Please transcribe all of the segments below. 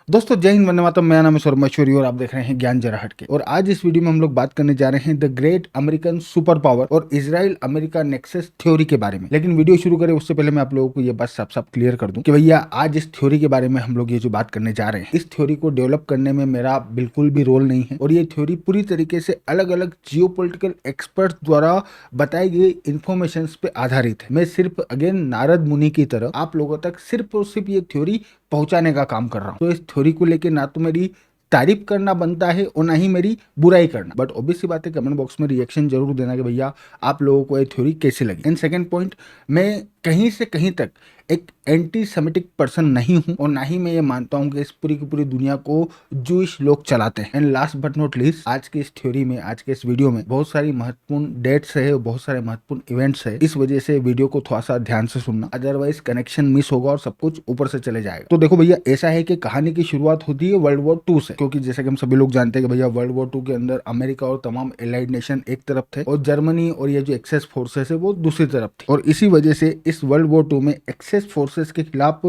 दोस्तों जय हिंद वंदे मातरम। मेरा नाम है सौरभ मशहूरी और आप देख रहे हैं ज्ञान जरा हटके। और आज इस वीडियो में हम लोग बात करने जा रहे हैं the great American super power और इजराइल अमेरिका नेक्सस थ्योरी के बारे में। लेकिन वीडियो शुरू करें उससे पहले मैं आप लोगों को ये बात साफ साफ क्लियर कर दूं कि भैया आज इस थ्योरी के बारे में हम लोग ये जो बात करने जा रहे हैं, इस थ्योरी को डेवलप करने में मेरा बिल्कुल भी रोल नहीं है। और ये थ्योरी पूरी तरीके से अलग अलग जियोपॉलिटिकल एक्सपर्ट द्वारा बताई गई इंफॉर्मेशन पे आधारित है। मैं सिर्फ अगेन नारद मुनि की तरह आप लोगों तक सिर्फ और सिर्फ ये थ्योरी पहुंचाने का काम कर रहा हूँ। तो इस थ्योरी को लेके ना तो मेरी तारीफ करना बनता है और ना ही मेरी बुराई करना, बट ऑब्वियस सी बात है कमेंट बॉक्स में रिएक्शन जरूर देना कि भैया आप लोगों को ये थ्योरी कैसी लगी। एंड सेकंड पॉइंट, मैं कहीं से कहीं तक एक एंटी सेमिटिक पर्सन नहीं हूं और ना ही मैं ये मानता हूं कि इस पूरी की पूरी दुनिया को जूइश लोग चलाते हैं। And last but not least, आज की इस थ्योरी में, आज के इस वीडियो में बहुत सारी महत्वपूर्ण डेट्स है और बहुत सारे महत्वपूर्ण इवेंट्स है। इस वजह से वीडियो को थोड़ा सा ध्यान से सुनना, अदरवाइज कनेक्शन मिस होगा और सब कुछ ऊपर से चले जाएगा। तो देखो भैया, ऐसा है कि कहानी की शुरुआत होती है वर्ल्ड वॉर 2 से, क्योंकि जैसे कि हम सभी लोग जानते हैं कि भैया वर्ल्ड वॉर 2 के अंदर अमेरिका और तमाम एलाइड नेशन एक तरफ थे और जर्मनी और ये जो एक्सेस फोर्सेस है वो दूसरी तरफ थी। और इसी वजह से इस वर्ल्ड वॉर 2 में एक्सेस फोर्सेस के खिलाफ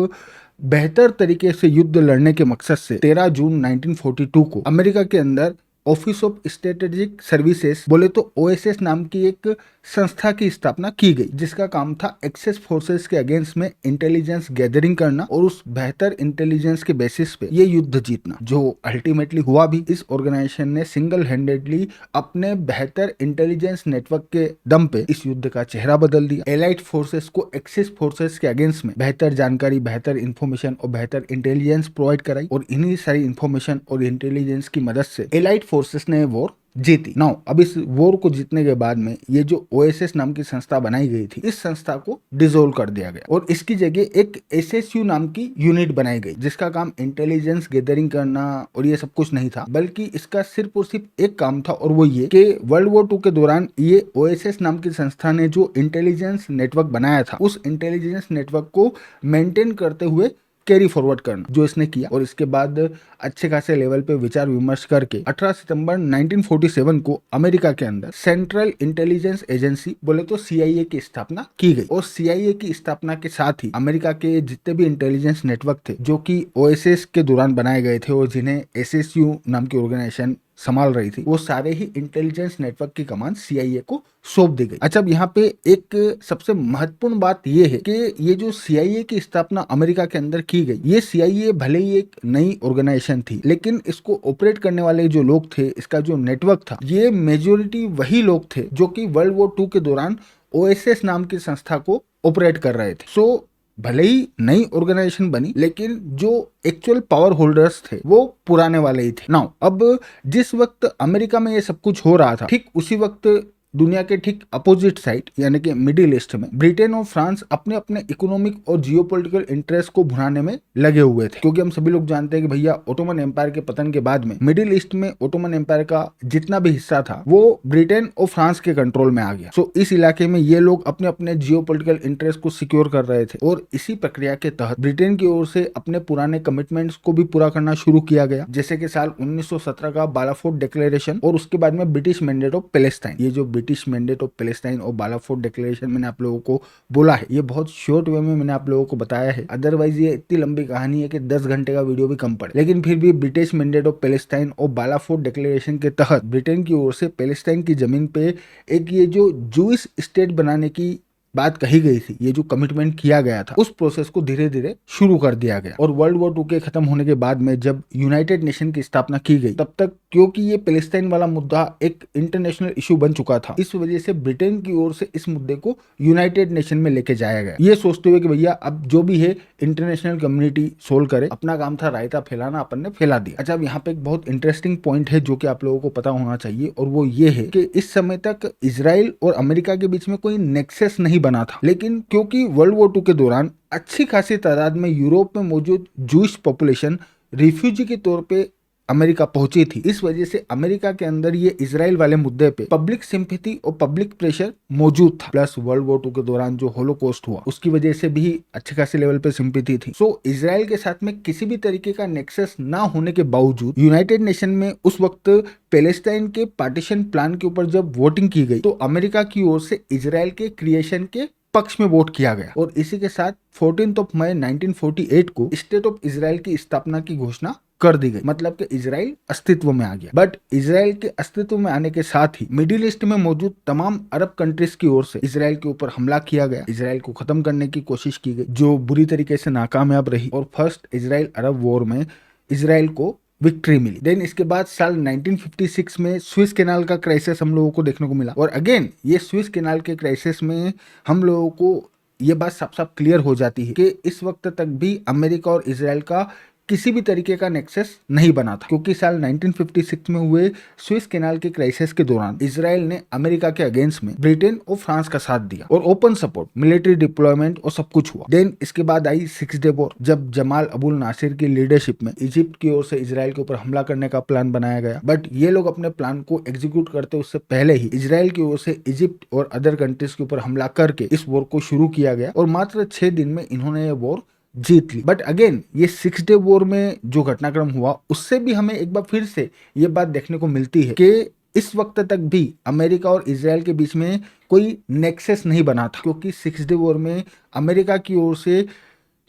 बेहतर तरीके से युद्ध लड़ने के मकसद से 13 जून 1942 को अमेरिका के अंदर ऑफिस ऑफ स्ट्रेटेजिक सर्विसेज, बोले तो ओएसएस नाम की एक संस्था की स्थापना की गई, जिसका काम था एक्सेस फोर्सेस के अगेंस्ट में इंटेलिजेंस गैदरिंग करना और उस बेहतर इंटेलिजेंस के बेसिस पे ये युद्ध जीतना, जो अल्टीमेटली हुआ भी। इस ऑर्गेनाइजेशन ने सिंगल हैंडेडली अपने बेहतर इंटेलिजेंस नेटवर्क के दम पे इस युद्ध का चेहरा बदल दिया। एलाइड फोर्सेस को एक्सेस फोर्सेस के अगेंस्ट में बेहतर जानकारी, बेहतर इंफॉर्मेशन और बेहतर इंटेलिजेंस प्रोवाइड कराई और इन्हीं सारी इंफॉर्मेशन और इंटेलिजेंस की मदद से एलाइड फोर्सेस ने वॉर जीती। नाउ अब इस वॉर को जीतने के बाद में ये जो ओएसएस नाम की संस्था बनाई गई थी, इस संस्था को डिसोल्व कर दिया गया और इसकी जगह एक एसएसयू नाम की यूनिट बनाई गई, जिसका काम इंटेलिजेंस गैदरिंग करना और ये सब कुछ नहीं था, बल्कि इसका सिर्फ और सिर्फ एक काम था और वो ये कि वर्ल्ड वॉर 2 के दौरान ये ओएसएस नाम की संस्था ने जो इंटेलिजेंस नेटवर्क बनाया था, उस इंटेलिजेंस नेटवर्क को मेंटेन करते हुए कैरी फॉरवर्ड करना, जो इसने किया। और इसके बाद अच्छे खासे लेवल पे विचार विमर्श करके 18 सितंबर 1947 को अमेरिका के अंदर सेंट्रल इंटेलिजेंस एजेंसी, बोले तो सीआईए की स्थापना की गई। और सीआईए की स्थापना के साथ ही अमेरिका के जितने भी इंटेलिजेंस नेटवर्क थे जो कि ओएसएस के दौरान बनाए गए थे और जिन्हें एसएसयू नाम की ऑर्गेनाइजेशन संभाल रही थी, वो सारे ही इंटेलिजेंस नेटवर्क की कमान सीआईए को सौंप दी गई। अच्छा, अब यहाँ पे एक सबसे महत्वपूर्ण बात ये है कि ये जो सीआईए की स्थापना अमेरिका के अंदर की गई, ये सीआईए भले ही एक नई ऑर्गेनाइजेशन थी, लेकिन इसको ऑपरेट करने वाले जो लोग थे, इसका जो नेटवर्क था, ये मेजोरिटी वही लोग थे जो कि वर्ल्ड वॉर 2 के दौरान ओएसएस नाम की संस्था को ऑपरेट कर रहे थे। सो भले ही नई ऑर्गेनाइजेशन बनी, लेकिन जो एक्चुअल पावर होल्डर्स थे वो पुराने वाले ही थे। नाउ अब जिस वक्त अमेरिका में ये सब कुछ हो रहा था, ठीक उसी वक्त दुनिया के ठीक अपोजिट साइड यानी कि मिडिल ईस्ट में ब्रिटेन और फ्रांस अपने अपने इकोनॉमिक और जियोपॉलिटिकल इंटरेस्ट को भुनाने में लगे हुए थे, क्योंकि हम सभी लोग जानते हैं कि भैया ओटोमन एम्पायर के पतन के बाद में मिडिल ईस्ट में ओटोमन एम्पायर का जितना भी हिस्सा था वो ब्रिटेन और फ्रांस के कंट्रोल में आ गया। सो इस इलाके में ये लोग अपने अपने जियोपॉलिटिकल इंटरेस्ट को सिक्योर कर रहे थे और इसी प्रक्रिया के तहत ब्रिटेन की ओर से अपने पुराने कमिटमेंट्स को भी पूरा करना शुरू किया गया, जैसे कि साल 1917 का बालाफोर्ट डिक्लेरेशन और उसके बाद में ब्रिटिश मैंडेट ऑफ पैलेस्टाइन। ये जो ब्रिटिश मैंडेट ऑफ पैलेस्टाइन और बालाफोर्ट डिक्लेरेशन मैंने आप लोगों को बोला है, ये बहुत शॉर्ट वे में मैंने आप लोगों को बताया है, अदरवाइज ये इतनी लंबी कहानी है कि 10 घंटे का वीडियो भी कम पड़े। लेकिन फिर भी ब्रिटिश मैंडेट ऑफ पैलेस्टाइन और बालाफोर्ट डिक्लेरेशन के तहत ब्रिटेन की ओर से पैलेस्टाइन की जमीन पे एक ये जो जूइश स्टेट बनाने की बात कही गई थी, ये जो कमिटमेंट किया गया था, उस प्रोसेस को धीरे धीरे शुरू कर दिया गया। और वर्ल्ड वॉर 2 के खत्म होने के बाद में जब यूनाइटेड नेशन की स्थापना की गई, तब तक क्योंकि ये पैलेस्टाइन वाला मुद्दा एक इंटरनेशनल इशू बन चुका था, इस वजह से ब्रिटेन की ओर से इस मुद्दे को यूनाइटेड नेशन में लेके जाया गया, ये सोचते हुए कि भैया अब जो भी है इंटरनेशनल कम्युनिटी सोल्व करे। अपना काम था रायता फैलाना, अपन ने फैला दिया। अच्छा, अब यहाँ पे एक बहुत इंटरेस्टिंग पॉइंट है जो कि आप लोगों को पता होना चाहिए, और वो ये है कि इस समय तक इजराइल और अमेरिका के बीच में कोई नेक्सस नहीं बना था, लेकिन क्योंकि वर्ल्ड वॉर 2 के दौरान अच्छी खासी तादाद में यूरोप में मौजूद जूइश पॉपुलेशन रिफ्यूजी के तौर पे अमेरिका पहुंची थी, इस वजह से अमेरिका के अंदर ये इजराइल वाले मुद्दे पे पब्लिक सिंपैथी और पब्लिक प्रेशर मौजूद था। प्लस वर्ल्ड वॉर 2 के दौरान जो होलोकॉस्ट हुआ उसकी वजह से भी अच्छे खासे लेवल पे सिंपैथी थी। सो इजराइल के साथ में किसी भी तरीके का नेक्सस ना होने के बावजूद यूनाइटेड नेशन में उस वक्त पैलेस्टाइन के पार्टीशन प्लान के ऊपर जब वोटिंग की गई, तो अमेरिका की ओर से इजराइल के क्रिएशन के पक्ष में वोट किया गया और इसी के साथ 14 मई 1948 को स्टेट ऑफ इजराइल की स्थापना की घोषणा कर दी गई, मतलब कि इजराइल अस्तित्व में आ गया। बट इजराइल के अस्तित्व में आने के साथ ही मिडिल ईस्ट में मौजूद तमाम अरब कंट्रीज की ओर से इजराइल के ऊपर हमला किया गया, इजराइल को खत्म करने की कोशिश की गई, जो बुरी तरीके से नाकामयाब रही और फर्स्ट इजराइल अरब वॉर में इजराइल को विक्ट्री मिली। देन इसके बाद साल 1956 में स्विस कैनाल का क्राइसिस हम लोगों को देखने को मिला, और अगेन ये स्विस कैनाल के क्राइसिस में हम लोगों को ये बात साफ साफ क्लियर हो जाती है कि इस वक्त तक भी अमेरिका और इजराइल का किसी भी तरीके का नेक्सस नहीं बना था, क्योंकि साल 1956 में हुए स्विस कैनाल के क्राइसिस के दौरान इजराइल ने अमेरिका के अगेंस्ट में ब्रिटेन और फ्रांस का साथ दिया और ओपन सपोर्ट, मिलिट्री डिप्लॉयमेंट और सब कुछ हुआ। देन इसके बाद आई 6 डे वॉर, जब जमाल अबुल नासिर की लीडरशिप में इजिप्ट की ओर से इजराइल के ऊपर हमला करने का प्लान बनाया गया। बट ये लोग अपने प्लान को एग्जीक्यूट करते उससे पहले ही इजराइल की ओर से इजिप्ट और अदर कंट्रीज के ऊपर हमला करके इस वॉर को शुरू किया गया और मात्र 6 दिन में इन्होंने ये वॉर जीत ली। बट अगेन ये 6 डे वॉर में जो घटनाक्रम हुआ उससे भी हमें एक बार फिर से ये बात देखने को मिलती है कि इस वक्त तक भी अमेरिका और इजराइल के बीच में कोई नेक्सस नहीं बना था, क्योंकि 6 डे वॉर में अमेरिका की ओर से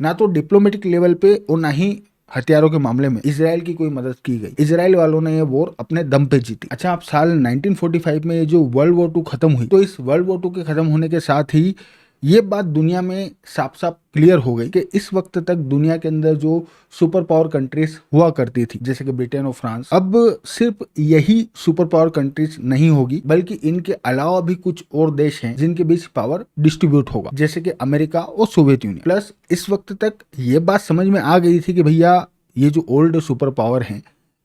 ना तो डिप्लोमेटिक लेवल पे और ना ही हथियारों के मामले में इजराइल की कोई मदद की गई। इजराइल वालों ने ये वॉर अपने दम पे जीती। अच्छा, आप साल 1945 में जो वर्ल्ड वॉर 2 खत्म हुई, तो इस वर्ल्ड वॉर 2 के खत्म होने के साथ ही ये बात दुनिया में साफ साफ क्लियर हो गई कि इस वक्त तक दुनिया के अंदर जो सुपर पावर कंट्रीज हुआ करती थी, जैसे कि ब्रिटेन और फ्रांस, अब सिर्फ यही सुपर पावर कंट्रीज नहीं होगी, बल्कि इनके अलावा भी कुछ और देश हैं जिनके बीच पावर डिस्ट्रीब्यूट होगा, जैसे कि अमेरिका और सोवियत यूनियन। प्लस इस वक्त तक ये बात समझ में आ गई थी कि भैया ये जो ओल्ड सुपर पावर हैं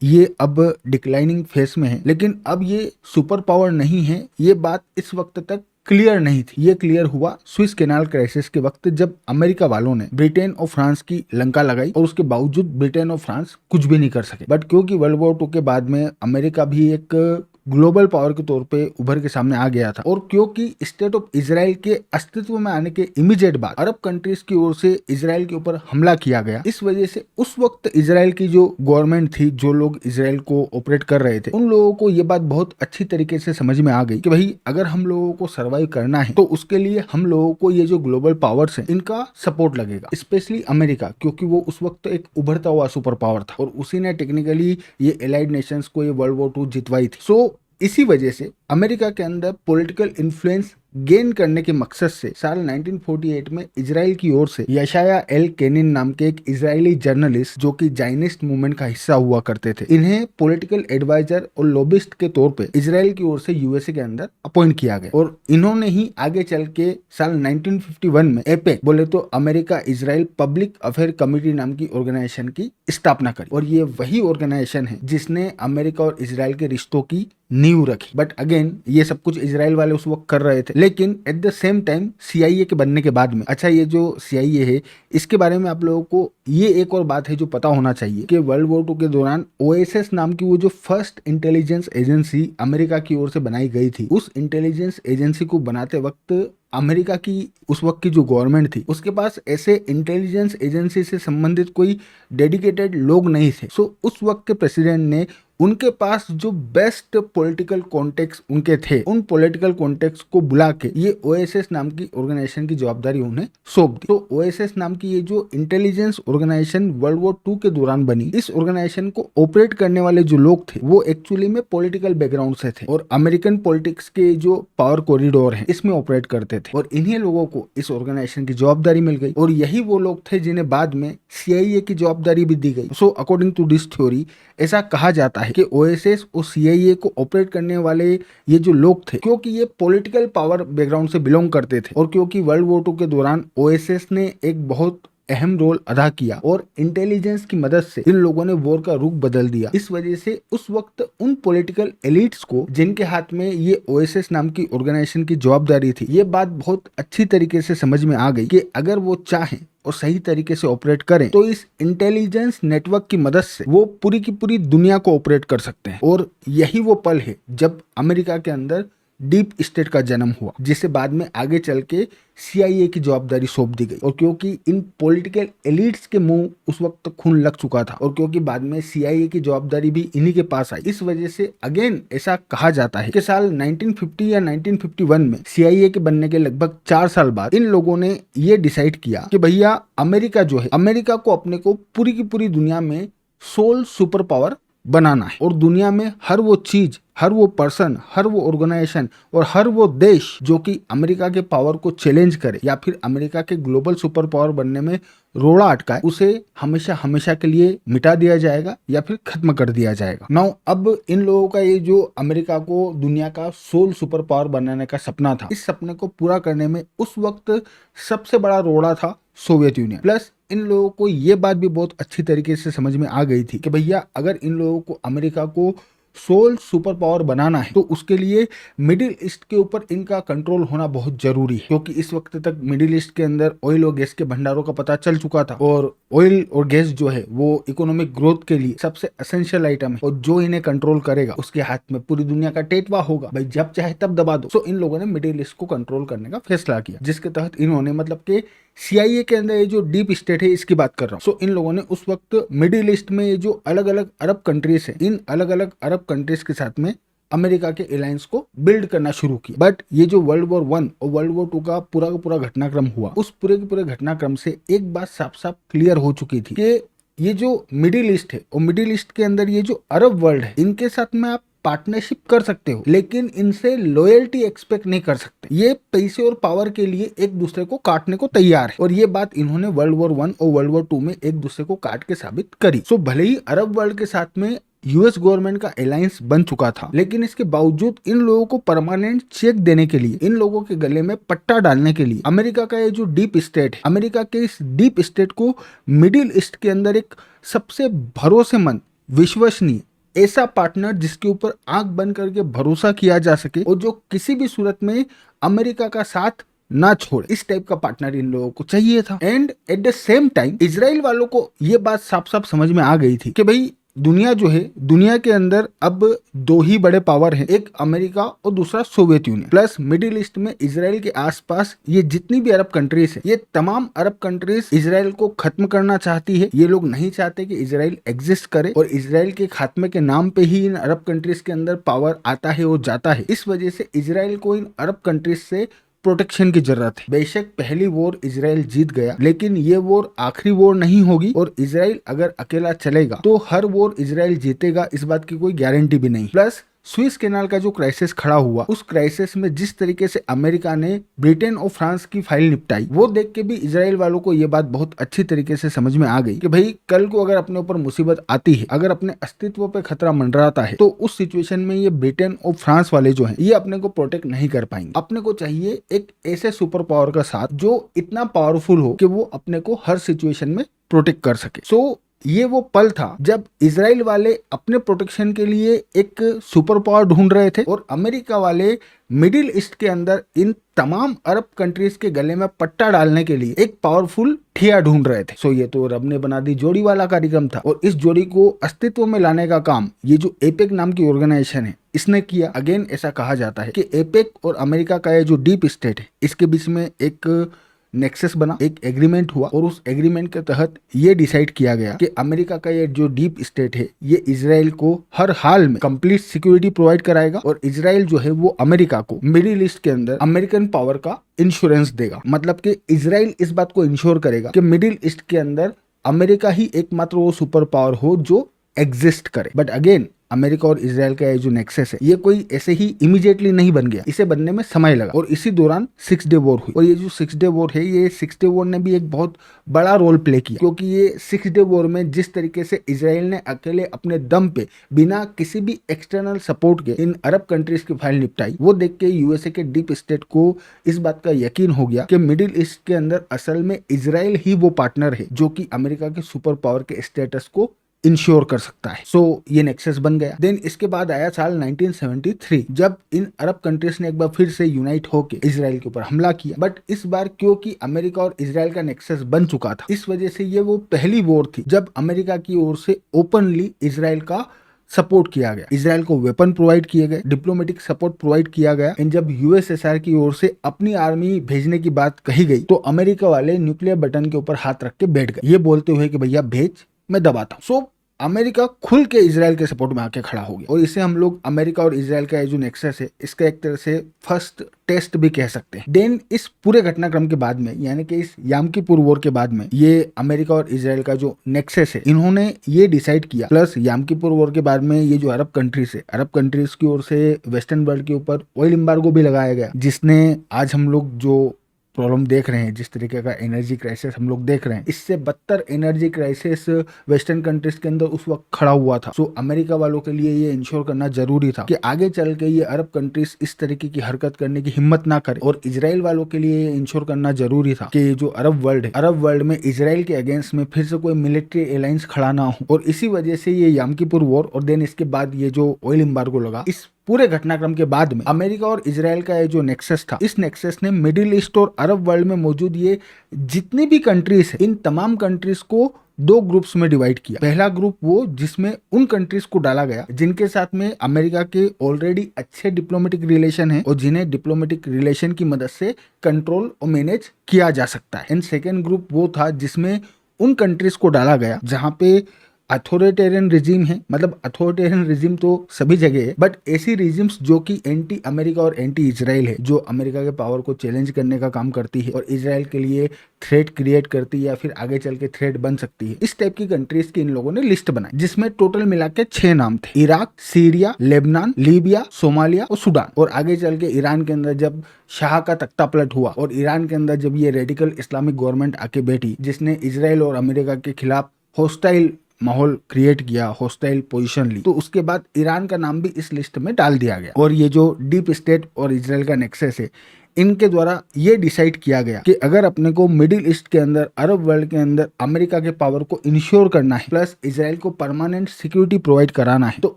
ये अब डिक्लाइनिंग फेस में है, लेकिन अब ये सुपर पावर नहीं है, ये बात इस वक्त तक क्लियर नहीं थी। ये क्लियर हुआ स्विस कैनाल क्राइसिस के वक्त, जब अमेरिका वालों ने ब्रिटेन और फ्रांस की लंका लगाई और उसके बावजूद ब्रिटेन और फ्रांस कुछ भी नहीं कर सके। बट क्योंकि वर्ल्ड वॉर 2 के बाद में अमेरिका भी एक ग्लोबल पावर के तौर पे उभर के सामने आ गया था, और क्योंकि स्टेट ऑफ इजराइल के अस्तित्व में आने के इमीडिएट बाद अरब कंट्रीज की ओर से इजराइल के ऊपर हमला किया गया, इस वजह से उस वक्त इजराइल की जो गवर्नमेंट थी, जो लोग इजराइल को ऑपरेट कर रहे थे, उन लोगों को ये बात बहुत अच्छी तरीके से समझ में आ गई कि भाई अगर हम लोगों को सर्वाइव करना है तो उसके लिए हम लोगों को ये जो ग्लोबल पावर्स हैं इनका सपोर्ट लगेगा, स्पेशली अमेरिका, क्योंकि वो उस वक्त एक उभरता हुआ सुपर पावर था और उसी ने टेक्निकली ये एलाइड नेशंस को ये वर्ल्ड वॉर 2 जितवाई थी। सो इसी वजह से अमेरिका के अंदर पॉलिटिकल इन्फ्लुएंस गेन करने के मकसद से साल 1948 में इजराइल की ओर से यशाया एल केनिन नाम के एक इजरायली जर्नलिस्ट, जो कि जायनिस्ट मूवमेंट का हिस्सा हुआ करते थे, इन्हें पॉलिटिकल एडवाइजर और लॉबिस्ट के तौर पे इजराइल की ओर से यूएसए के अंदर अपॉइंट किया गया, और इन्होंने ही आगे चल के साल 1951 में एपेक, बोले तो America Israel public affair committee नाम की ऑर्गेनाइजेशन की स्थापना करी, और ये वही ऑर्गेनाइजेशन है जिसने अमेरिका और इजराइल के रिश्तों की नींव रखी। बट अगेन ये सब कुछ इजराइल वाले उस वक्त कर रहे थे, लेकिन at the same time CIA के बनने के बाद में, अच्छा ये जो सीआईए है इसके बारे में आप लोगों को ये एक और बात है जो पता होना चाहिए कि वर्ल्ड वॉर 2 के दौरान ओएसएस नाम की वो जो फर्स्ट इंटेलिजेंस एजेंसी अमेरिका की ओर से बनाई गई थी, उस इंटेलिजेंस एजेंसी को बनाते वक्त अमेरिका की उस वक्त की जो गवर्नमेंट थी उसके पास ऐसे इंटेलिजेंस एजेंसी से संबंधित कोई डेडिकेटेड लोग नहीं थे। सो उस वक्त के प्रेसिडेंट ने उनके पास जो बेस्ट पॉलिटिकल कॉन्टेक्ट उनके थे, उन पॉलिटिकल कॉन्टेक्ट को बुला के ये ओएसएस नाम की ऑर्गेनाइजेशन की जवाबदारी उन्हें सौंप दी। तो ओएसएस नाम की ये जो इंटेलिजेंस ऑर्गेनाइजेशन वर्ल्ड वॉर 2 के दौरान बनी, इस ऑर्गेनाइजेशन को ऑपरेट करने वाले जो लोग थे वो एक्चुअली में पॉलिटिकल बैकग्राउंड से थे और अमेरिकन पॉलिटिक्स के जो पावर कॉरिडोर है इसमें ऑपरेट करते थे, और इन्हीं लोगों को इस ऑर्गेनाइजेशन की जवाबदारी मिल गई, और यही वो लोग थे जिन्हें बाद में सीआईए की जवाबदारी भी दी गई। So according to this theory ऐसा कहा जाता है कि ओएसएस और सीआईए को ऑपरेट करने वाले ये जो लोग थे, क्योंकि ये पॉलिटिकल पावर बैकग्राउंड से बिलोंग करते थे, और क्योंकि वर्ल्ड वॉर 2 के दौरान ओएसएस ने एक बहुत अहम रोल अदा किया और इंटेलिजेंस की मदद से इन लोगों ने वॉर का रुख बदल दिया। इस वजह से उस वक्त उन पॉलिटिकल एलिट्स को जिनके हाथ में ये ओएसएस नाम की ऑर्गेनाइजेशन की जवाबदारी थी, ये बात बहुत अच्छी तरीके से समझ में आ गई कि अगर वो चाहें और सही तरीके से ऑपरेट करें तो इस इंटेलिजेंस नेटवर्क की मदद से वो पूरी की पूरी दुनिया को ऑपरेट कर सकते हैं। और यही वो पल है जब अमेरिका के अंदर डीप स्टेट का जन्म हुआ, जिसे बाद में आगे चल के सीआईए की जवाबदारी सौंप दी गई, और क्योंकि इन पॉलिटिकल एलिट्स के मुंह उस वक्त खून लग चुका था, और क्योंकि बाद में सीआईए की जवाबदारी भी इन्हीं के पास आई, इस वजह से अगेन ऐसा कहा जाता है कि साल 1950 या 1951 में सीआईए के बनने के लगभग 4 साल बाद इन लोगों ने ये डिसाइड किया कि भैया अमेरिका जो है, अमेरिका को अपने को पूरी की पूरी दुनिया में सोल सुपर पावर बनाना है और दुनिया में हर वो चीज, हर वो पर्सन, हर वो ऑर्गेनाइजेशन और हर वो देश जो कि अमेरिका के पावर को चैलेंज करे या फिर अमेरिका के ग्लोबल सुपर पावर बनने में रोड़ा अटकाए, उसे हमेशा हमेशा के लिए मिटा दिया जाएगा या फिर खत्म कर दिया जाएगा। नाउ अब इन लोगों का ये जो अमेरिका को दुनिया का सोल सुपर पावर बनाने का सपना था, इस सपने को पूरा करने में उस वक्त सबसे बड़ा रोड़ा था सोवियत यूनियन। प्लस इन लोगों को ये बात भी बहुत अच्छी तरीके से समझ में आ गई थी कि भैया अगर इन लोगों को अमेरिका को सोल सुपर पावर बनाना है तो उसके लिए मिडिल ईस्ट के ऊपर इनका कंट्रोल होना बहुत जरूरी है, क्योंकि इस वक्त तक मिडिल ईस्ट के अंदर ऑयल और गैस के भंडारों का पता चल चुका था और ऑयल और गैस जो है वो इकोनॉमिक ग्रोथ के लिए सबसे एसेंशियल आइटम है और जो इन्हें कंट्रोल करेगा उसके हाथ में पूरी दुनिया का टेटवा होगा, भाई जब चाहे तब दबा दो। सो इन लोगों ने मिडिल ईस्ट को कंट्रोल करने का फैसला किया, जिसके तहत इन्होंने मतलब के CIA के अंदर ये जो डीप स्टेट है इसकी बात कर रहा हूँ। सो इन लोगों ने उस वक्त मिडिल ईस्ट में ये जो अलग अलग अरब कंट्रीज है, इन अलग अलग अरब कंट्रीज के साथ में अमेरिका के अलायंस को बिल्ड करना शुरू किया। बट ये जो वर्ल्ड वॉर 1 और वर्ल्ड वॉर 2 का पूरा घटनाक्रम हुआ, उस पूरे के पूरे घटनाक्रम से एक बात साफ साफ क्लियर हो चुकी थी कि ये जो मिडिल ईस्ट है और मिडिल ईस्ट के अंदर ये जो अरब वर्ल्ड है, इनके साथ में आप पार्टनरशिप कर सकते हो लेकिन इनसे लॉयल्टी एक्सपेक्ट नहीं कर सकते। ये पैसे और पावर के लिए एक दूसरे को काटने को तैयार है और ये बात इन्होंने वर्ल्ड वॉर 1 और वर्ल्ड वॉर 2 में एक दूसरे को काट के साबित करी। सो भले ही अरब वर्ल्ड के साथ में यूएस गवर्नमेंट का अलायंस बन चुका था, लेकिन इसके बावजूद इन लोगों को परमानेंट चेक देने के लिए, इन लोगों के गले में पट्टा डालने के लिए अमेरिका का ये जो डीप स्टेट है, अमेरिका के इस डीप स्टेट को मिडिल ईस्ट के अंदर एक सबसे भरोसेमंद, विश्वसनीय ऐसा पार्टनर जिसके ऊपर आंख बंद करके भरोसा किया जा सके और जो किसी भी सूरत में अमेरिका का साथ ना छोड़े, इस टाइप का पार्टनर इन लोगों को चाहिए था। And at the same time Israel वालों को ये बात साफ साफ समझ में आ गई थी कि भाई दुनिया जो है, दुनिया के अंदर अब दो ही बड़े पावर हैं, एक अमेरिका और दूसरा Soviet union. Plus middle east में इजराइल के आसपास ये जितनी भी अरब कंट्रीज है, ये तमाम अरब कंट्रीज इजराइल को खत्म करना चाहती है। ये लोग नहीं चाहते कि इजराइल एग्जिस्ट करे और इजराइल के खात्मे के नाम पे ही इन अरब कंट्रीज के अंदर पावर आता है और जाता है। इस वजह से इजराइल को इन अरब कंट्रीज से प्रोटेक्शन की जरूरत है। बेशक पहली वॉर इजराइल जीत गया, लेकिन ये वॉर आखिरी वॉर नहीं होगी और इजराइल अगर अकेला चलेगा तो हर वॉर इजराइल जीतेगा, इस बात की कोई गारंटी भी नहीं। प्लस स्विस कैनाल का जो क्राइसिस खड़ा हुआ, उस क्राइसिस में जिस तरीके से अमेरिका ने ब्रिटेन और फ्रांस की फाइल निपटाई, वो देख के भी इजराइल वालों को ये बात बहुत अच्छी तरीके से समझ में आ गई कि भाई कल को अगर अपने ऊपर मुसीबत आती है, अगर अपने अस्तित्व पे खतरा मंडराता है, तो उस सिचुएशन में ये ब्रिटेन और फ्रांस वाले जो हैं, ये अपने को प्रोटेक्ट नहीं कर पाएंगे। अपने को चाहिए एक ऐसे सुपर पावर का साथ जो इतना पावरफुल हो कि वो अपने को हर सिचुएशन में प्रोटेक्ट कर सके। सो ये वो पल था जब इजराइल वाले अपने प्रोटेक्शन के लिए एक सुपर पावर ढूंढ रहे थे और अमेरिका वाले मिडिल ईस्ट के अंदर इन तमाम अरब कंट्रीज के गले में पट्टा डालने के लिए एक पावरफुल ठिया ढूंढ रहे थे। सो ये तो रब ने बना दी जोड़ी वाला कार्यक्रम था और इस जोड़ी को अस्तित्व में लाने का काम ये जो एपेक नाम की ऑर्गेनाइजेशन है इसने किया। अगेन ऐसा कहा जाता है कि एपेक और अमेरिका का ये जो डीप स्टेट है, इसके बीच में एक नेक्सस बना, एक एग्रीमेंट हुआ और उस एग्रीमेंट के तहत ये डिसाइड किया गया कि अमेरिका का ये जो डीप स्टेट है, ये इजराइल को हर हाल में कंप्लीट सिक्योरिटी प्रोवाइड कराएगा और इजराइल जो है वो अमेरिका को मिडिल ईस्ट के अंदर अमेरिकन पावर का इंश्योरेंस देगा। मतलब कि इजराइल इस बात को इंश्योर करेगा कि मिडिल ईस्ट के अंदर अमेरिका ही एकमात्र वो सुपर पावर हो जो एग्जिस्ट करे। बट अगेन अमेरिका और इजराइल का ये जो नेक्सस है, ये कोई ऐसे ही इमीडिएटली नहीं बन गया, इसे बनने में समय लगा और इसी दौरान 6 डे वॉर हुई। और ये जो 6 डे वॉर है, ये 6 डे वॉर ने भी एक बहुत बड़ा रोल प्ले किया, क्योंकि ये 6 डे वॉर में जिस तरीके से इजराइल ने अकेले अपने दम पे बिना किसी भी एक्सटर्नल सपोर्ट के इन अरब कंट्रीज की फाइल निपटाई, वो देख के यूएसए के डीप स्टेट को इस बात का यकीन हो गया कि मिडिल ईस्ट के अंदर असल में इजराइल ही वो पार्टनर है जो कि अमेरिका के सुपर पावर के स्टेटस को इंश्योर कर सकता है। सो ये नेक्सस बन गया। देन इसके बाद आया साल 1973, जब इन अरब कंट्रीज ने एक बार फिर से यूनाइट होकर इजराइल के ऊपर हमला किया। बट इस बार क्योंकि अमेरिका और इजराइल का नेक्सस बन चुका था, इस वजह से ये वो पहली वॉर थी जब अमेरिका की ओर से ओपनली इजराइल का सपोर्ट किया गया, इजराइल को वेपन प्रोवाइड किए गए, डिप्लोमेटिक सपोर्ट प्रोवाइड किया गया। एंड जब यूएसएसआर की ओर से अपनी आर्मी भेजने की बात कही गई तो अमेरिका वाले न्यूक्लियर बटन के ऊपर हाथ रख के बैठ गए, ये बोलते हुए कि भैया भेज, मैं दबाता हूँ। सो अमेरिका खुल के इजराइल के सपोर्ट में आके खड़ा हो गया और इसे हम लोग अमेरिका और इजराइल का जो नेक्सस है इसका एक तरह से फर्स्ट टेस्ट भी कह सकते हैं। देन इस पूरे घटनाक्रम के बाद में यानी कि इस याम किपुर वॉर के बाद में ये अमेरिका और इजराइल का जो नेक्सस है इन्होंने ये डिसाइड किया, प्लस याम किपुर वॉर के बाद में ये जो अरब कंट्रीज है, अरब कंट्रीज की ओर से वेस्टर्न वर्ल्ड के ऊपर ऑयल एम्बार्गो भी लगाया गया, जिसने आज हम लोग जो प्रॉब्लम देख रहे हैं, जिस तरीके का एनर्जी क्राइसिस हम लोग देख रहे हैं, इससे बदतर एनर्जी क्राइसिस वेस्टर्न कंट्रीज के अंदर उस वक्त खड़ा हुआ था। सो अमेरिका वालों के लिए ये इंश्योर करना जरूरी था कि आगे चल के ये अरब कंट्रीज इस तरीके की हरकत करने की हिम्मत ना करे, और इजराइल वालों के लिए ये इंश्योर करना जरूरी था कि जो अरब वर्ल्ड है, अरब वर्ल्ड में इजराइल के अगेंस्ट में फिर से कोई मिलिट्री अलायंस खड़ा ना हो। और इसी वजह से ये याम किपुर वॉर और देन इसके बाद ये जो ऑयल एम्बार्गो लगा, इस पूरे घटनाक्रम के बाद में अमेरिका और इजराइल का ये जो नेक्सस था, इस नेक्सस ने मिडिल ईस्ट और अरब वर्ल्ड में मौजूद ये जितनी भी कंट्रीज है, इन तमाम कंट्रीज को दो ग्रुप्स में डिवाइड किया। पहला ग्रुप वो जिसमें उन कंट्रीज को डाला गया जिनके साथ में अमेरिका के ऑलरेडी अच्छे डिप्लोमेटिक रिलेशन है और जिन्हें डिप्लोमेटिक रिलेशन की मदद से कंट्रोल और मैनेज किया जा सकता है। एंड सेकेंड ग्रुप वो था जिसमें उन कंट्रीज को डाला गया जहां पे अथॉरिटेरियन रिजीम है, मतलब अथॉरिटेरियन रिजीम तो सभी जगह है, बट ऐसी रिजीम्स जो कि एंटी अमेरिका और एंटी इजराइल है, जो अमेरिका के पावर को चैलेंज करने का काम करती है और इजराइल के लिए थ्रेट क्रिएट करती है या फिर आगे चल के थ्रेट बन सकती है। इस टाइप की कंट्रीज की इन लोगों ने लिस्ट बनाई, जिसमें टोटल मिला के 6 नाम थे: Iraq, Syria, Lebanon, Libya, Somalia और सूडान। और आगे चल के ईरान के अंदर जब शाह का तख्ता पलट हुआ और ईरान के अंदर जब ये रेडिकल इस्लामिक गवर्नमेंट आके बैठी, जिसने इजराइल और अमेरिका के खिलाफ हॉस्टाइल माहौल क्रिएट किया, हॉस्टाइल पोजीशन ली, तो उसके बाद ईरान का नाम भी इस लिस्ट में डाल दिया गया। और ये जो डीप स्टेट और इजराइल का नेक्सस है, इनके द्वारा ये डिसाइड किया गया कि अगर अपने को मिडिल ईस्ट के अंदर, अरब वर्ल्ड के अंदर अमेरिका के पावर को इंश्योर करना है, प्लस इजराइल को परमानेंट सिक्योरिटी प्रोवाइड कराना है, तो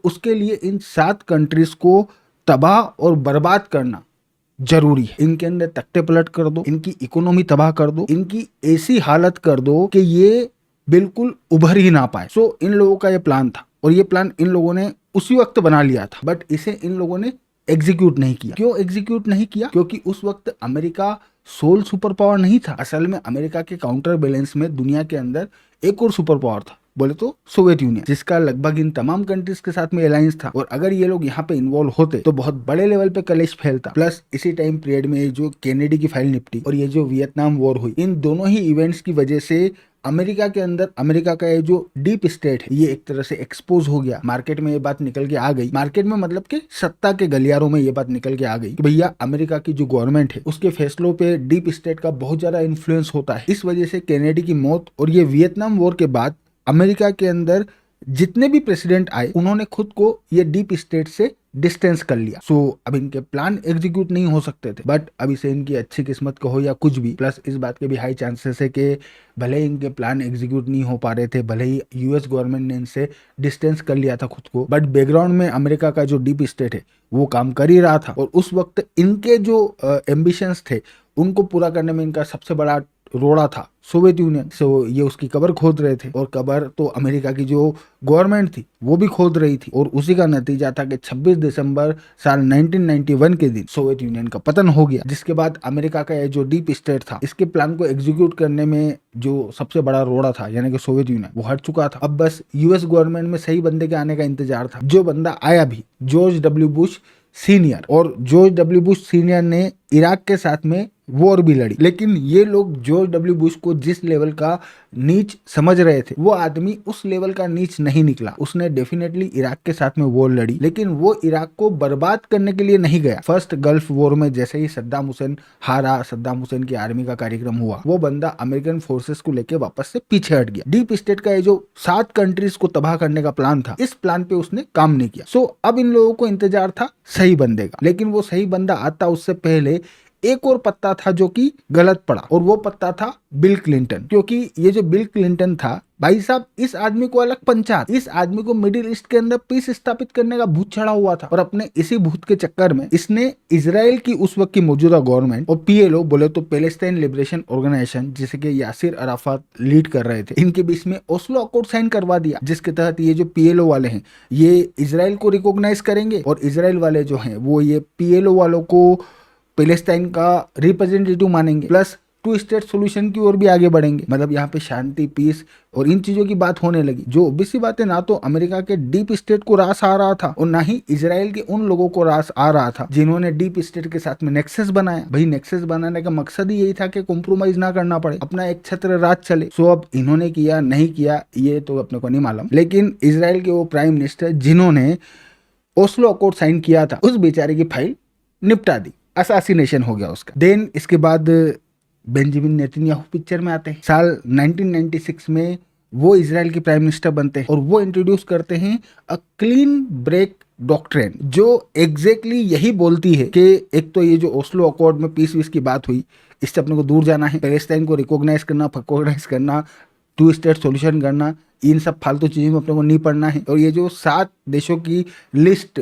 उसके लिए इन 7 कंट्रीज को तबाह और बर्बाद करना जरूरी है। इनके अंदर तख्ते पलट कर दो, इनकी इकोनॉमी तबाह कर दो, इनकी ऐसी हालत कर दो कि ये बिल्कुल उभर ही ना पाए। सो इन लोगों का ये प्लान था और ये प्लान इन लोगों ने उसी वक्त बना लिया था, बट इसे इन लोगों ने एग्जीक्यूट नहीं किया। क्यों एग्जीक्यूट नहीं किया? क्योंकि उस वक्त अमेरिका सोल सुपर पावर नहीं था। असल में अमेरिका के काउंटर बैलेंस में दुनिया के अंदर एक और सुपर पावर था, बोले तो सोवियत यूनियन, जिसका लगभग इन तमाम कंट्रीज के साथ में अलायंस था। और अगर ये लोग यहाँ पे इन्वॉल्व होते तो बहुत बड़े लेवल पे कलेश फैलता। प्लस इसी टाइम पीरियड में जो केनेडी की फाइल निपटी और ये जो वियतनाम वॉर हुई, इन दोनों ही इवेंट्स की वजह से अमेरिका के अंदर अमेरिका का ये जो डीप स्टेट है, ये एक तरह से एक्सपोज हो गया। मार्केट में ये बात निकल के आ गई, मार्केट में मतलब कि सत्ता के गलियारों में ये बात निकल के आ गई कि भैया अमेरिका की जो गवर्नमेंट है उसके फैसलों पे डीप स्टेट का बहुत ज्यादा इन्फ्लुएंस होता है। इस वजह से केनेडी की मौत और ये वियतनाम वॉर के बाद अमेरिका के अंदर जितने भी प्रेसिडेंट आए, उन्होंने खुद को ये डीप स्टेट से डिस्टेंस कर लिया। सो अब इनके प्लान एग्जीक्यूट नहीं हो सकते थे, बट अभी से इनकी अच्छी किस्मत कहो या कुछ भी, प्लस इस बात के भी हाई चांसेस है कि भले ही इनके प्लान एग्जीक्यूट नहीं हो पा रहे थे, भले ही यूएस गवर्नमेंट ने इनसे डिस्टेंस कर लिया था खुद को, बट बैकग्राउंड में अमेरिका का जो डीप स्टेट है वो काम कर ही रहा था। और उस वक्त इनके जो एम्बिशंस थे उनको पूरा करने में इनका सबसे बड़ा रोड़ा था सोवियत यूनियन। सो ये उसकी कबर खोद रहे थे और कबर तो अमेरिका की जो गवर्नमेंट थी वो भी खोद रही थी। और उसी का नतीजा था कि 26 दिसंबर साल 1991 के दिन सोवियत यूनियन का पतन हो गया, जिसके बाद अमेरिका का ये जो डीप स्टेट था इसके प्लान को एग्जीक्यूट करने में जो सबसे बड़ा रोड़ा था यानी कि सोवियत यूनियन, वो हट चुका था। अब बस यूएस गवर्नमेंट में सही बंदे के आने का इंतजार था। जो बंदा आया भी, जॉर्ज डब्ल्यू बुश सीनियर, और जॉर्ज डब्ल्यू बुश सीनियर ने इराक के साथ में वॉर भी लड़ी। लेकिन ये लोग जॉर्ज डब्ल्यू बुश को जिस लेवल का नीच समझ रहे थे, वो आदमी उस लेवल का नीच नहीं निकला। उसने डेफिनेटली इराक के साथ में वॉर लड़ी, लेकिन वो इराक को बर्बाद करने के लिए नहीं गया। फर्स्ट गल्फ वॉर में जैसे ही सद्दाम हुसैन हारा, सद्दाम हुसैन की आर्मी का कार्यक्रम हुआ, वो बंदा अमेरिकन फोर्सेस को लेकर वापस से पीछे हट गया। डीप स्टेट का ये जो 7 कंट्रीज को तबाह करने का प्लान था, इस प्लान पे उसने काम नहीं किया। सो अब इन लोगों को इंतजार था सही बंदे का, लेकिन वो सही बंदा आता उससे पहले एक और पत्ता था जो कि गलत पड़ा, और वो पत्ता था बिल क्लिंटन। क्योंकि ये जो बिल क्लिंटन था, भाई साहब, इस आदमी को अलग पंचायत, इस आदमी को मिडिल ईस्ट के अंदर पीस स्थापित करने का भूत चढ़ा हुआ था। और अपने इसी भूत के चक्कर में इसने इजराइल की उस वक्त की मौजूदा गवर्नमेंट और पीएलओ, बोले तो पैलेस्टाइन लिबरेशन ऑर्गेनाइजेशन, जिसे कि यासिर अराफात लीड कर रहे थे, इनके बीच में ओस्लो अकॉर्ड साइन करवा दिया, जिसके तहत ये जो पीएलओ वाले हैं ये इजराइल को रिकॉग्नाइज करेंगे और इजराइल वाले जो हैं वो ये पीएलओ वालों को पैलेस्टाइन का रिप्रेजेंटेटिव मानेंगे। प्लस टू स्टेट सोल्यूशन की ओर भी आगे बढ़ेंगे। मतलब यहाँ पे शांति, पीस और इन चीजों की बात होने लगी, जो ऑब्वियसली बात है, ना तो अमेरिका के डीप स्टेट को रास आ रहा था और ना ही इजराइल के उन लोगों को रास आ रहा था जिन्होंने डीप स्टेट के साथ में नेक्सस बनाया। भाई नेक्सस बनाने का मकसद ही यही था कि कॉम्प्रोमाइज ना करना पड़े, अपना एक छत्र राज चले। सो अब इन्होंने किया नहीं किया ये तो अपने को नहीं मालूम, लेकिन इजराइल के वो प्राइम मिनिस्टर जिन्होंने ओस्लो अकॉर्ड साइन किया था, उस बेचारे की फाइल निपटा दी, असासिनेशन हो गया उसका। देन इसके बाद बेंजामिन नेतन्याहू पिक्चर में आते हैं। साल 1996 में वो इजराइल के प्राइम मिनिस्टर बनते हैं और वो इंट्रोड्यूस करते हैं अ क्लीन ब्रेक डॉक्ट्रिन, जो एग्जैक्टली यही बोलती है कि एक तो ये जो ओस्लो अकॉर्ड में पीस वीस की बात हुई, इससे अपने को दूर जाना है, पैलेस्टाइन को रिकॉग्नाइज करना, फकोग्नाइज करना, टू स्टेट सॉल्यूशन करना, इन सब फालतू चीजों में अपने को नहीं पड़ना है। और ये जो 7 देशों की लिस्ट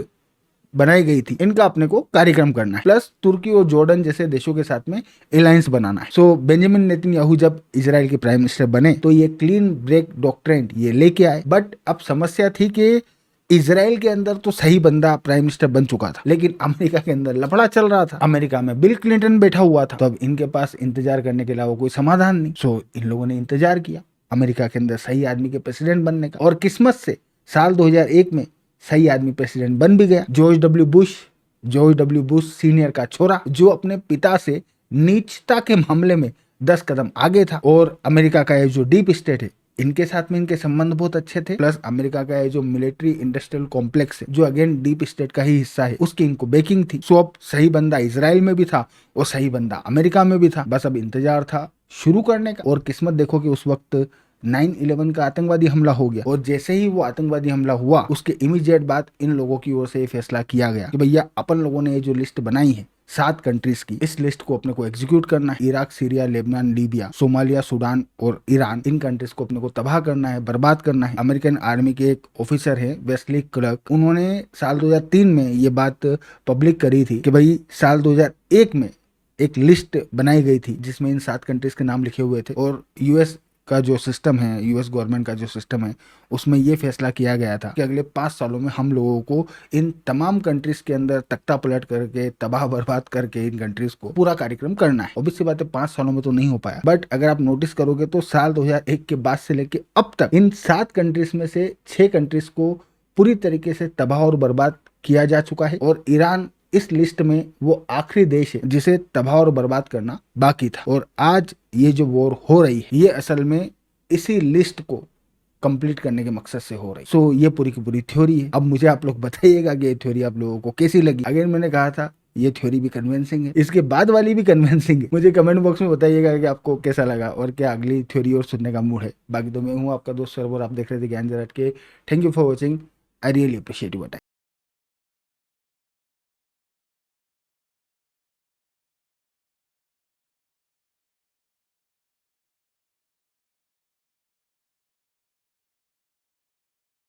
बनाई गई थी, इनका अपने को कार्यक्रम करना है, प्लस तुर्की और जॉर्डन जैसे देशों के साथ में अलायंस बनाना है। सो बेंजामिन नेतन्याहू जब इजराइल के प्राइम मिनिस्टर बने तो ये क्लीन ब्रेक डॉक्ट्रिन ये लेके आए। बट अब समस्या थी कि इजराइल के अंदर तो सही बंदा प्राइम मिनिस्टर बन चुका था, लेकिन अमेरिका के अंदर लफड़ा चल रहा था। अमेरिका में बिल क्लिंटन बैठा हुआ था, तो अब इनके पास इंतजार करने के अलावा कोई समाधान नहीं। सो इन लोगों ने इंतजार किया अमेरिका के अंदर सही आदमी के प्रेसिडेंट बनने का, और किस्मत से साल 2001 में सही आदमी प्रेसिडेंट बन भी गया, जॉर्ज डब्ल्यू बुश सीनियर का छोरा, जो अपने पिता से नीचता के मामले में 10 कदम आगे था। और अमेरिका का ये जो डीप स्टेट है, इनके साथ में इनके संबंध बहुत अच्छे थे, प्लस अमेरिका का ये जो मिलिट्री इंडस्ट्रियल कॉम्प्लेक्स है, जो अगेन डीप स्टेट का ही हिस्सा है, उसकी इनको बैकिंग थी। सो अब सही बंदा इजराइल में भी था और सही बंदा अमेरिका में भी था, बस अब इंतजार था शुरू करने का। और किस्मत देखो कि उस वक्त 9/11 का आतंकवादी हमला हो गया, और जैसे ही वो आतंकवादी हमला हुआ उसके इमीडिएट बाद इन लोगों की ओर से ये फैसला किया गया कि भैया अपन लोगों ने ये जो लिस्ट बनाई है 7 कंट्रीज की, इस लिस्ट को अपने को एग्जीक्यूट करना है। Iraq, Syria, Lebanon, Libya, Somalia, Sudan और ईरान, इन कंट्रीज को अपने को तबाह करना है, बर्बाद करना है। अमेरिकन आर्मी के एक ऑफिसर है वेस्ली क्लर्क, उन्होंने साल 2003 में ये बात पब्लिक करी थी कि भाई साल 2001 में एक लिस्ट बनाई गई थी जिसमें इन 7 कंट्रीज के नाम लिखे हुए थे, और यूएस का जो सिस्टम है, यूएस गवर्नमेंट का जो सिस्टम है, उसमें ये फैसला किया गया था कि अगले 5 सालों में हम लोगों को इन तमाम कंट्रीज के अंदर तख्ता पलट करके, तबाह बर्बाद करके इन कंट्रीज को पूरा कार्यक्रम करना है। ऑब्वियसली बात है 5 सालों में तो नहीं हो पाया, बट अगर आप नोटिस करोगे तो साल 2001 के बाद से लेके अब तक इन 7 कंट्रीज में से 6 कंट्रीज को पूरी तरीके से तबाह और बर्बाद किया जा चुका है, और ईरान इस लिस्ट में वो आखिरी देश है जिसे तबाह और बर्बाद करना बाकी था। और आज ये जो वॉर हो रही है, ये असल में इसी लिस्ट को कंप्लीट करने के मकसद से हो रही। सो ये पूरी की पूरी थ्योरी है। अब मुझे आप लोग बताइएगा कि ये थ्योरी आप लोगों को कैसी लगी। अगर मैंने कहा था ये थ्योरी भी कन्विंसिंग है, इसके बाद वाली भी कन्विंसिंग है। मुझे कमेंट बॉक्स में बताइएगा कि आपको कैसा लगा और क्या अगली थ्योरी और सुनने का मूड है। बाकी तो मैं हूँ आपका दोस्त सर, और आप देख रहे थे ज्ञान जरा हटके। Thank you for watching, I really appreciate your time.